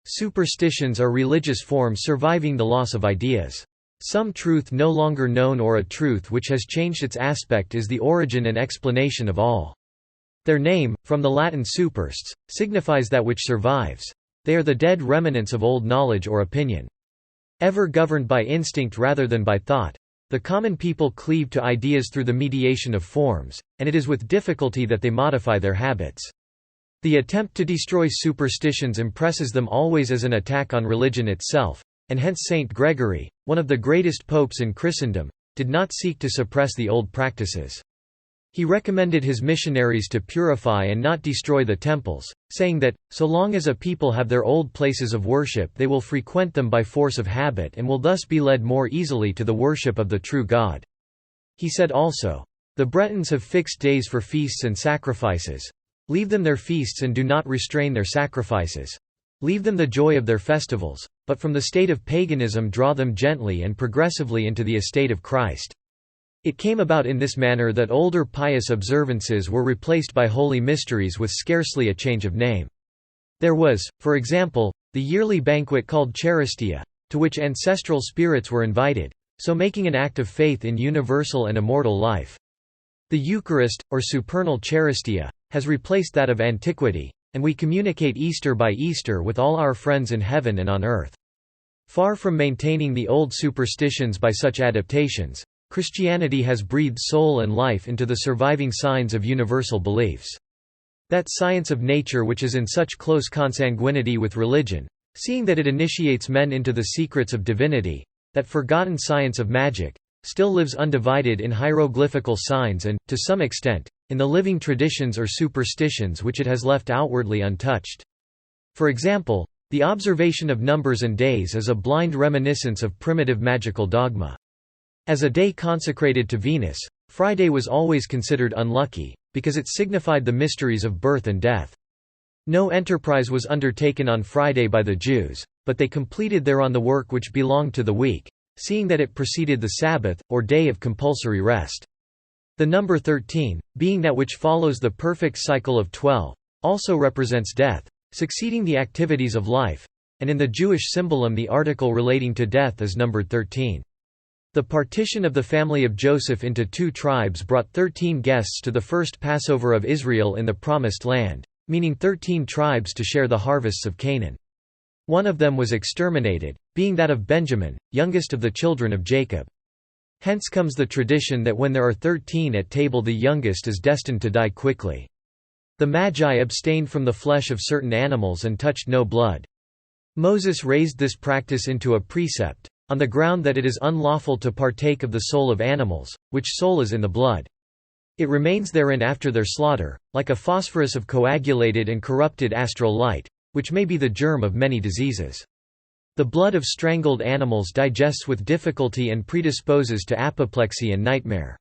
Superstitions are religious forms surviving the loss of ideas. Some truth no longer known or a truth which has changed its aspect is the origin and explanation of all. Their name, from the Latin supersts, signifies that which survives. They are the dead remnants of old knowledge or opinion. Ever governed by instinct rather than by thought, the common people cleave to ideas through the mediation of forms, and it is with difficulty that they modify their habits. The attempt to destroy superstitions impresses them always as an attack on religion itself, and hence Saint Gregory, one of the greatest popes in Christendom, did not seek to suppress the old practices. He recommended his missionaries to purify and not destroy the temples, saying that, so long as a people have their old places of worship they will frequent them by force of habit and will thus be led more easily to the worship of the true God. He said also, "The Bretons have fixed days for feasts and sacrifices. Leave them their feasts and do not restrain their sacrifices. Leave them the joy of their festivals, but from the state of paganism draw them gently and progressively into the estate of Christ." It came about in this manner that older pious observances were replaced by holy mysteries with scarcely a change of name. There was, for example, the yearly banquet called Charistia, to which ancestral spirits were invited, so making an act of faith in universal and immortal life. The Eucharist, or supernal Charistia, has replaced that of antiquity, and we communicate Easter by Easter with all our friends in heaven and on earth. Far from maintaining the old superstitions by such adaptations, Christianity has breathed soul and life into the surviving signs of universal beliefs. That science of nature which is in such close consanguinity with religion, seeing that it initiates men into the secrets of divinity, that forgotten science of magic, still lives undivided in hieroglyphical signs and, to some extent, in the living traditions or superstitions which it has left outwardly untouched. For example, the observation of numbers and days is a blind reminiscence of primitive magical dogma. As a day consecrated to Venus, Friday was always considered unlucky, because it signified the mysteries of birth and death. No enterprise was undertaken on Friday by the Jews, but they completed thereon the work which belonged to the week, seeing that it preceded the Sabbath, or day of compulsory rest. The number 13, being that which follows the perfect cycle of 12, also represents death, succeeding the activities of life, and in the Jewish symbolism the article relating to death is numbered 13. The partition of the family of Joseph into 2 tribes brought 13 guests to the first Passover of Israel in the Promised Land, meaning 13 tribes to share the harvests of Canaan. One of them was exterminated, being that of Benjamin, youngest of the children of Jacob. Hence comes the tradition that when there are 13 at table the youngest is destined to die quickly. The Magi abstained from the flesh of certain animals and touched no blood. Moses raised this practice into a precept, on the ground that it is unlawful to partake of the soul of animals, which soul is in the blood. It remains therein after their slaughter, like a phosphorus of coagulated and corrupted astral light, which may be the germ of many diseases. The blood of strangled animals digests with difficulty and predisposes to apoplexy and nightmare.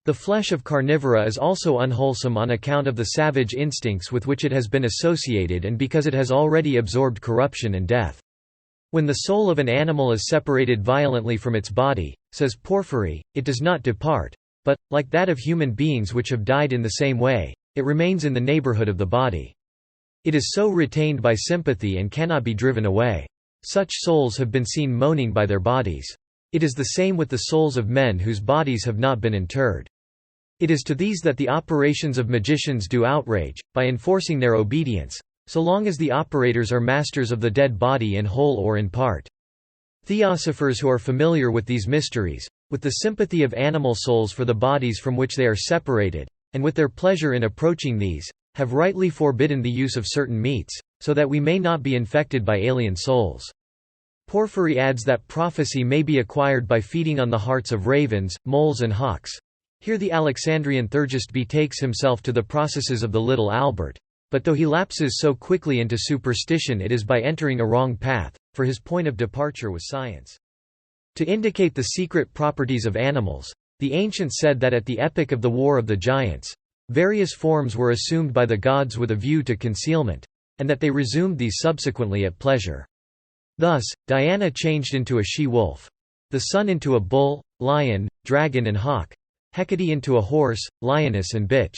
The flesh of carnivora is also unwholesome on account of the savage instincts with which it has been associated and because it has already absorbed corruption and death. When the soul of an animal is separated violently from its body, says Porphyry, it does not depart, but, like that of human beings which have died in the same way, it remains in the neighborhood of the body. It is so retained by sympathy and cannot be driven away. Such souls have been seen moaning by their bodies. It is the same with the souls of men whose bodies have not been interred. It is to these that the operations of magicians do outrage, by enforcing their obedience, so long as the operators are masters of the dead body in whole or in part. Theosophers who are familiar with these mysteries, with the sympathy of animal souls for the bodies from which they are separated, and with their pleasure in approaching these, have rightly forbidden the use of certain meats, so that we may not be infected by alien souls. Porphyry adds that prophecy may be acquired by feeding on the hearts of ravens, moles and hawks. Here the Alexandrian Thurgist betakes himself to the processes of the little Albert. But though he lapses so quickly into superstition it is by entering a wrong path, for his point of departure was science. To indicate the secret properties of animals, the ancients said that at the epoch of the War of the Giants, various forms were assumed by the gods with a view to concealment, and that they resumed these subsequently at pleasure. Thus, Diana changed into a she-wolf, the sun into a bull, lion, dragon and hawk, Hecate into a horse, lioness and bitch.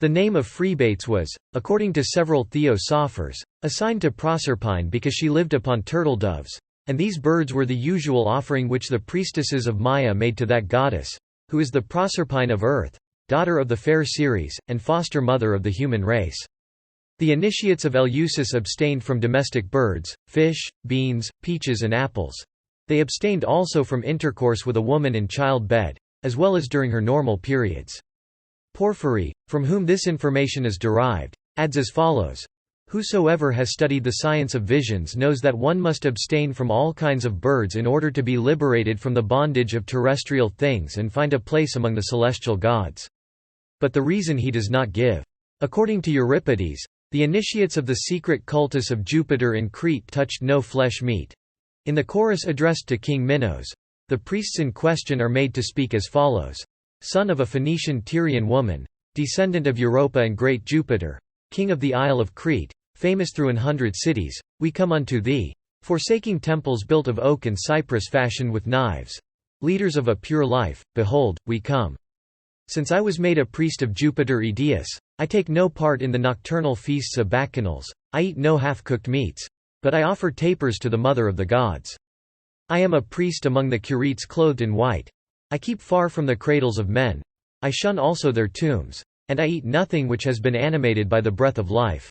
The name of Phrebates was, according to several theosophers, assigned to Proserpine because she lived upon turtle doves, and these birds were the usual offering which the priestesses of Maya made to that goddess, who is the Proserpine of earth, daughter of the fair Ceres, and foster mother of the human race. The initiates of Eleusis abstained from domestic birds, fish, beans, peaches and apples. They abstained also from intercourse with a woman in childbed, as well as during her normal periods. Porphyry, from whom this information is derived, adds as follows: "Whosoever has studied the science of visions knows that one must abstain from all kinds of birds in order to be liberated from the bondage of terrestrial things and find a place among the celestial gods." But the reason he does not give. According to Euripides, the initiates of the secret cultus of Jupiter in Crete touched no flesh meat. In the chorus addressed to King Minos, the priests in question are made to speak as follows: "Son of a Phoenician Tyrian woman, descendant of Europa and great Jupiter, king of the Isle of Crete, famous through 100 cities, we come unto thee, forsaking temples built of oak and cypress fashioned with knives. Leaders of a pure life, behold, we come. Since I was made a priest of Jupiter Aedeus, I take no part in the nocturnal feasts of Bacchanals, I eat no half-cooked meats, but I offer tapers to the mother of the gods. I am a priest among the Curetes clothed in white. I keep far from the cradles of men, I shun also their tombs, and I eat nothing which has been animated by the breath of life.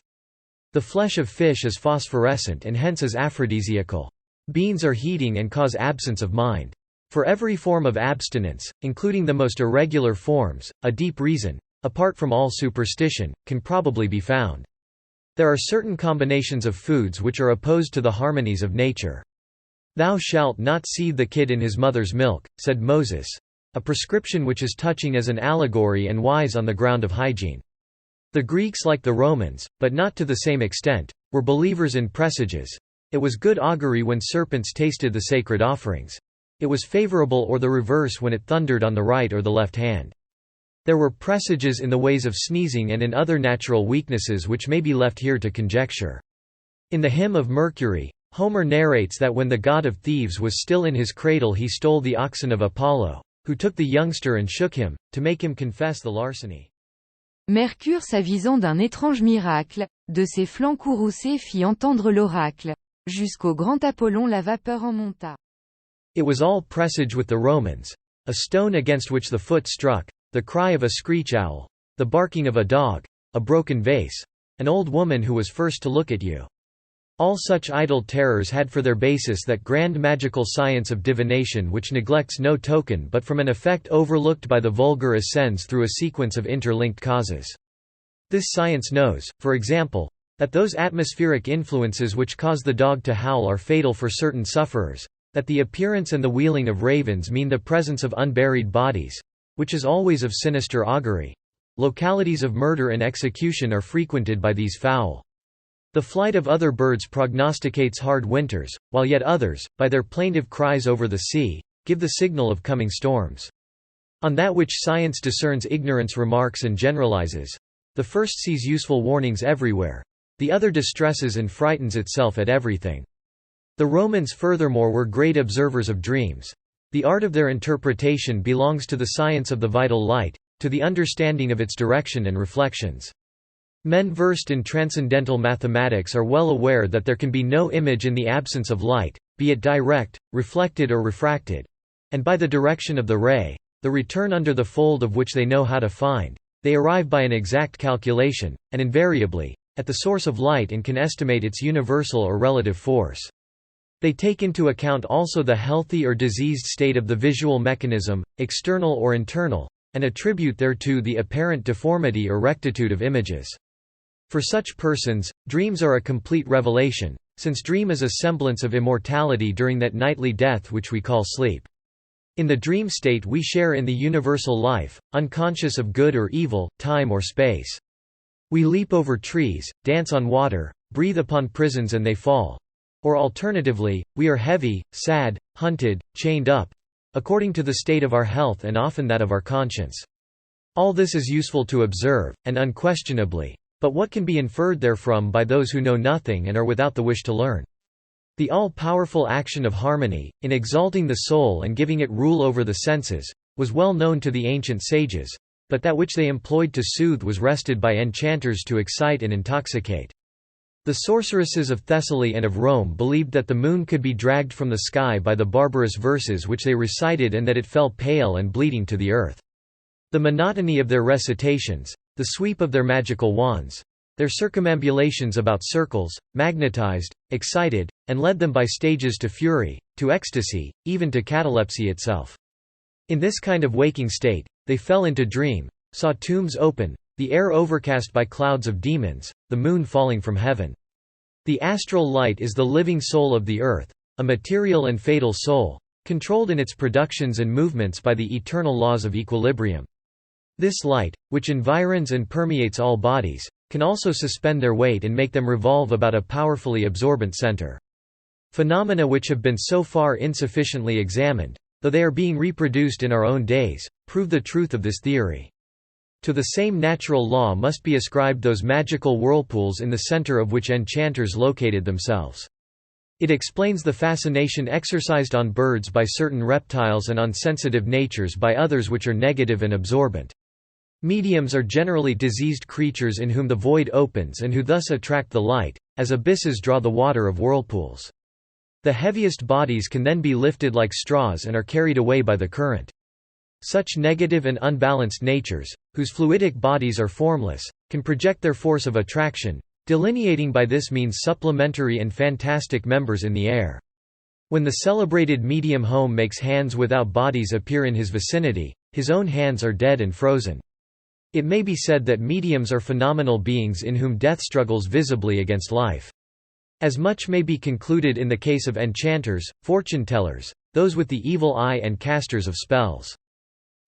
The flesh of fish is phosphorescent and hence is aphrodisiacal. Beans are heating and cause absence of mind. For every form of abstinence, including the most irregular forms, a deep reason, apart from all superstition, can probably be found. There are certain combinations of foods which are opposed to the harmonies of nature. Thou shalt not seethe the kid in his mother's milk, said Moses, a prescription which is touching as an allegory and wise on the ground of hygiene. The Greeks, like the Romans, but not to the same extent, were believers in presages. It was good augury when serpents tasted the sacred offerings. It was favorable or the reverse when it thundered on the right or the left hand. There were presages in the ways of sneezing and in other natural weaknesses which may be left here to conjecture. In the hymn of Mercury, Homer narrates that when the god of thieves was still in his cradle he stole the oxen of Apollo, who took the youngster and shook him, to make him confess the larceny. Mercure s'avisant d'un étrange miracle, de ses flancs courroucés fit entendre l'oracle. Jusqu'au grand Apollon la vapeur en monta. It was all presage with the Romans: a stone against which the foot struck, the cry of a screech owl, the barking of a dog, a broken vase, an old woman who was first to look at you. All such idle terrors had for their basis that grand magical science of divination which neglects no token but from an effect overlooked by the vulgar ascends through a sequence of interlinked causes. This science knows, for example, that those atmospheric influences which cause the dog to howl are fatal for certain sufferers, that the appearance and the wheeling of ravens mean the presence of unburied bodies, which is always of sinister augury. Localities of murder and execution are frequented by these fowl. The flight of other birds prognosticates hard winters, while yet others, by their plaintive cries over the sea, give the signal of coming storms. On that which science discerns ignorance remarks and generalizes. The first sees useful warnings everywhere. The other distresses and frightens itself at everything. The Romans furthermore were great observers of dreams. The art of their interpretation belongs to the science of the vital light, to the understanding of its direction and reflections. Men versed in transcendental mathematics are well aware that there can be no image in the absence of light, be it direct, reflected or refracted. And by the direction of the ray, the return under the fold of which they know how to find, they arrive by an exact calculation, and invariably, at the source of light and can estimate its universal or relative force. They take into account also the healthy or diseased state of the visual mechanism, external or internal, and attribute thereto the apparent deformity or rectitude of images. For such persons, dreams are a complete revelation, since dream is a semblance of immortality during that nightly death which we call sleep. In the dream state we share in the universal life, unconscious of good or evil, time or space. We leap over trees, dance on water, breathe upon prisons and they fall. Or alternatively, we are heavy, sad, hunted, chained up, according to the state of our health and often that of our conscience. All this is useful to observe, and unquestionably. But what can be inferred therefrom by those who know nothing and are without the wish to learn? The all-powerful action of harmony, in exalting the soul and giving it rule over the senses, was well known to the ancient sages, but that which they employed to soothe was wrested by enchanters to excite and intoxicate. The sorceresses of Thessaly and of Rome believed that the moon could be dragged from the sky by the barbarous verses which they recited and that it fell pale and bleeding to the earth. The monotony of their recitations, the sweep of their magical wands, their circumambulations about circles, magnetized, excited, and led them by stages to fury, to ecstasy, even to catalepsy itself. In this kind of waking state, they fell into dream, saw tombs open, the air overcast by clouds of demons, the moon falling from heaven. The astral light is the living soul of the earth, a material and fatal soul, controlled in its productions and movements by the eternal laws of equilibrium. This light, which environs and permeates all bodies, can also suspend their weight and make them revolve about a powerfully absorbent center. Phenomena which have been so far insufficiently examined, though they are being reproduced in our own days, prove the truth of this theory. To the same natural law must be ascribed those magical whirlpools in the center of which enchanters located themselves. It explains the fascination exercised on birds by certain reptiles and on sensitive natures by others which are negative and absorbent. Mediums are generally diseased creatures in whom the void opens and who thus attract the light, as abysses draw the water of whirlpools. The heaviest bodies can then be lifted like straws and are carried away by the current. Such negative and unbalanced natures, whose fluidic bodies are formless, can project their force of attraction, delineating by this means supplementary and fantastic members in the air. When the celebrated medium Home makes hands without bodies appear in his vicinity, his own hands are dead and frozen. It may be said that mediums are phenomenal beings in whom death struggles visibly against life. As much may be concluded in the case of enchanters, fortune-tellers, those with the evil eye and casters of spells.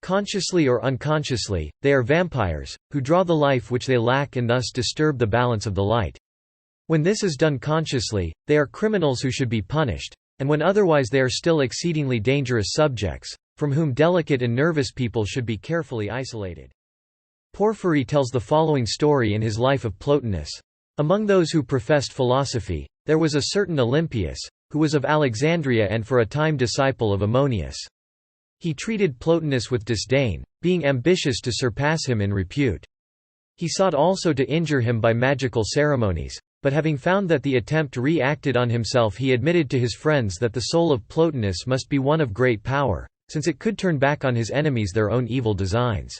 Consciously or unconsciously, they are vampires, who draw the life which they lack and thus disturb the balance of the light. When this is done consciously, they are criminals who should be punished, and when otherwise they are still exceedingly dangerous subjects, from whom delicate and nervous people should be carefully isolated. Porphyry tells the following story in his Life of Plotinus. Among those who professed philosophy, there was a certain Olympius, who was of Alexandria and for a time disciple of Ammonius. He treated Plotinus with disdain, being ambitious to surpass him in repute. He sought also to injure him by magical ceremonies, but having found that the attempt reacted on himself, he admitted to his friends that the soul of Plotinus must be one of great power, since it could turn back on his enemies their own evil designs.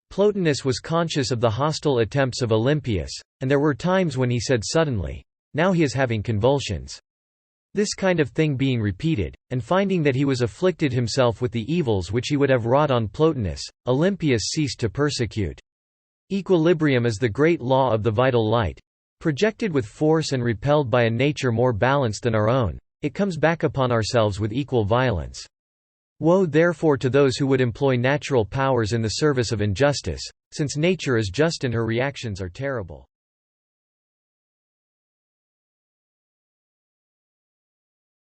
Plotinus was conscious of the hostile attempts of Olympius, and there were times when he said suddenly, "Now he is having convulsions." This kind of thing being repeated, and finding that he was afflicted himself with the evils which he would have wrought on Plotinus, Olympius ceased to persecute. Equilibrium is the great law of the vital light. Projected with force and repelled by a nature more balanced than our own, it comes back upon ourselves with equal violence. Woe therefore to those who would employ natural powers in the service of injustice, since nature is just and her reactions are terrible.